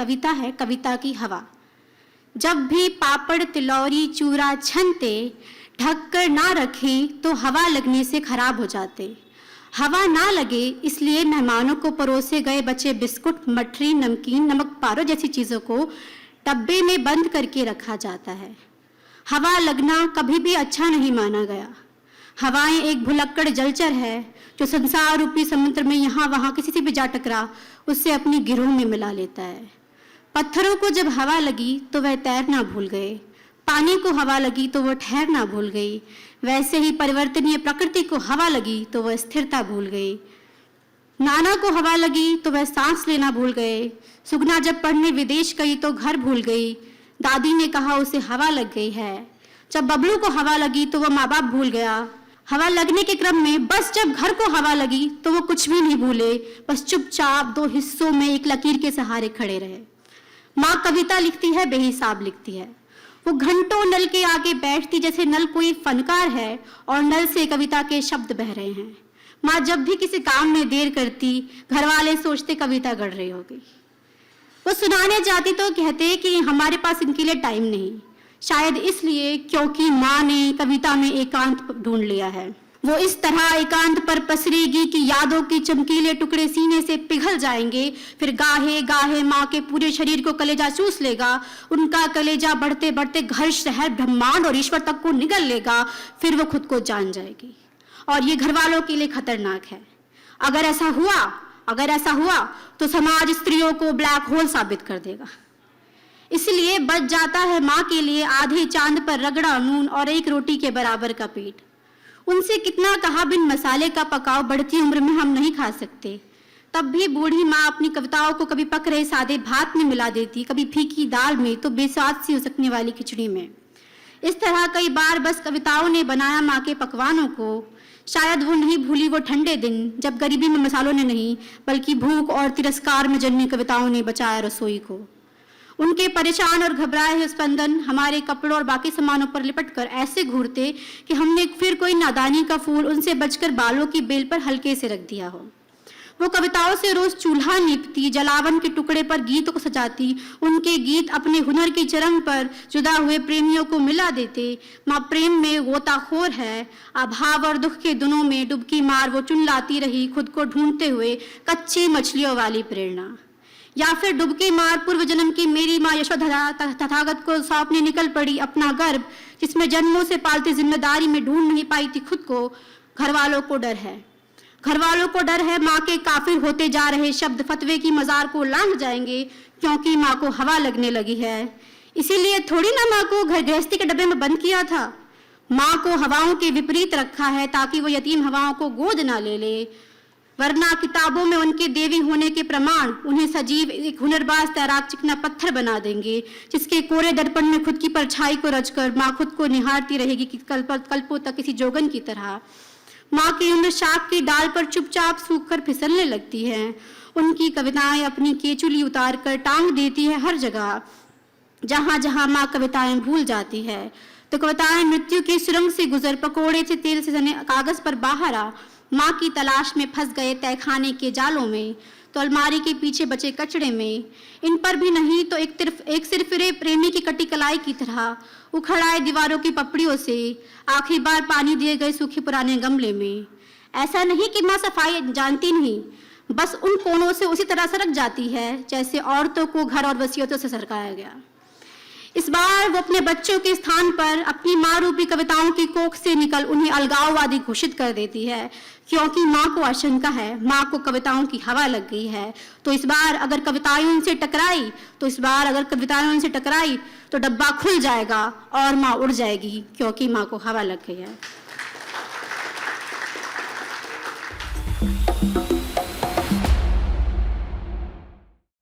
कविता है कविता की हवा। जब भी पापड़ तिलौरी चूरा छनते, ढक कर ना रखें तो हवा लगने से खराब हो जाते। हवा ना लगे इसलिए मेहमानों को परोसे गए बचे बिस्कुट, मठरी, नमकीन, नमक पारो जैसी चीज़ों को डब्बे में बंद करके रखा जाता है। हवा लगना कभी भी अच्छा नहीं माना गया। हवाएं एक भुलक्कड़ जलचर है जो संसार रूपी समुद्र में यहाँ वहाँ किसी से भी जा टकरा उससे अपनी गिरोह में मिला लेता है। पत्थरों को जब हवा लगी तो वह तैरना भूल गए, पानी को हवा लगी तो वह ठहरना भूल गई। वैसे ही परिवर्तनीय प्रकृति को हवा लगी तो वह स्थिरता भूल गई। नाना को हवा लगी तो वह सांस लेना भूल गए। सुगना जब पढ़ने विदेश गई तो घर भूल गई। दादी ने कहा उसे हवा लग गई है। जब बबलू को हवा लगी तो वह माँ बाप भूल गया। हवा लगने के क्रम में बस जब घर को हवा लगी तो वो कुछ भी नहीं भूले, बस चुपचाप दो हिस्सों में एक लकीर के सहारे खड़े रहे। माँ कविता लिखती है, बेहिसाब लिखती है। वो घंटों नल के आगे बैठती जैसे नल कोई फनकार है और नल से कविता के शब्द बह रहे हैं। माँ जब भी किसी काम में देर करती, घर वाले सोचते कविता गढ़ रही होगी। वो सुनाने जाती तो कहते कि हमारे पास इनके लिए टाइम नहीं, शायद इसलिए क्योंकि माँ ने कविता में एकांत ढूंढ लिया है। वो इस तरह एकांत पर पसरेगी कि यादों के चमकीले टुकड़े सीने से पिघल जाएंगे, फिर गाहे गाहे माँ के पूरे शरीर को कलेजा चूस लेगा। उनका कलेजा बढ़ते बढ़ते घर, शहर, ब्रह्मांड और ईश्वर तक को निगल लेगा। फिर वो खुद को जान जाएगी और ये घर वालों के लिए खतरनाक है। अगर ऐसा हुआ तो समाज स्त्रियों को ब्लैक होल साबित कर देगा। इसलिए बच जाता है माँ के लिए आधे चांद पर रगड़ा नून और एक रोटी के बराबर का पेट। उनसे कितना कहा बिन मसाले का पकाओ बढ़ती उम्र में हम नहीं खा सकते। तब भी बूढ़ी माँ अपनी कविताओं को कभी पक रहे सादे भात में मिला देती, कभी फीकी दाल में, तो बेस्वाद सी हो सकने वाली खिचड़ी में। इस तरह कई बार बस कविताओं ने बनाया माँ के पकवानों को। शायद वो नहीं भूली वो ठंडे दिन जब गरीबी में मसालों ने नहीं बल्कि भूख और तिरस्कार में जन्मी कविताओं ने बचाया रसोई को। उनके परेशान और घबराए हुए स्पंदन हमारे कपड़ों और बाकी सामानों पर लिपटकर ऐसे घूरते कि हमने फिर कोई नादानी का फूल उनसे बचकर बालों की बेल पर हल्के से रख दिया हो। वो कविताओं से रोज चूल्हा नीपती, जलावन के टुकड़े पर गीतों को सजाती। उनके गीत अपने हुनर की चरम पर जुदा हुए प्रेमियों को मिला देते। माँ प्रेम में गोताखोर है, अभाव और दुख के दिनों में डुबकी मार वो चुन लाती रही खुद को ढूंढते हुए कच्ची मछलियों वाली प्रेरणा। या फिर डुबकी मार पूर्व जन्म की मेरी माँ यशोधरा तथागत को सौंपने निकल पड़ी अपना गर्भ, जिसमें जन्मों से पालती जिम्मेदारी में ढूंढ नहीं पाई थी खुद को। घर वालों को डर है माँ के काफिर होते जा रहे शब्द फतवे की मजार को लांघ जाएंगे, क्योंकि माँ को हवा लगने लगी है। इसीलिए थोड़ी ना माँ को घर गृहस्थी के डब्बे में बंद किया था। माँ को हवाओं के विपरीत रखा है ताकि वो यतीम हवाओं को गोद ना ले ले, वरना किताबों में उनके देवी होने के प्रमाण उन्हें सजीव एक हुनरबाज तैराक चिकना पत्थर बना देंगे, जिसके कोरे दर्पण में खुद की परछाई को रचकर माँ खुद को निहारती रहेगी कि कल्पों तक किसी जोगन की तरह। माँ की उम्र शाख की डाल पर चुपचाप सूखकर फिसलने लगती है। उनकी कविताएं अपनी केचुली उतार कर टांग देती है हर जगह। जहाँ जहाँ माँ कविताएं भूल जाती है तो कविताएं मृत्यु की सुरंग से गुजर पकोड़े से तेल से सने कागज पर बाहर आ माँ की तलाश में फंस गए तहखाने के जालों में, तो अलमारी के पीछे बचे कचड़े में। इन पर भी नहीं तो एक सिरफिरे प्रेमी की कटी कलाई की तरह उखड़ आए दीवारों की पपड़ियों से आखिरी बार पानी दिए गए सूखे पुराने गमले में। ऐसा नहीं कि माँ सफाई जानती नहीं, बस उन कोनों से उसी तरह सरक जाती है जैसे औरतों को घर और वसीयतों से सरकाया गया। इस बार वो अपने बच्चों के स्थान पर अपनी माँ रूपी कविताओं की कोख से निकल उन्हें अलगाववादी घोषित कर देती है, क्योंकि माँ को आशंका है माँ को कविताओं की हवा लग गई है। तो इस बार अगर कविताएं उनसे टकराई तो डब्बा खुल जाएगा और माँ उड़ जाएगी, क्योंकि माँ को हवा लग गई है।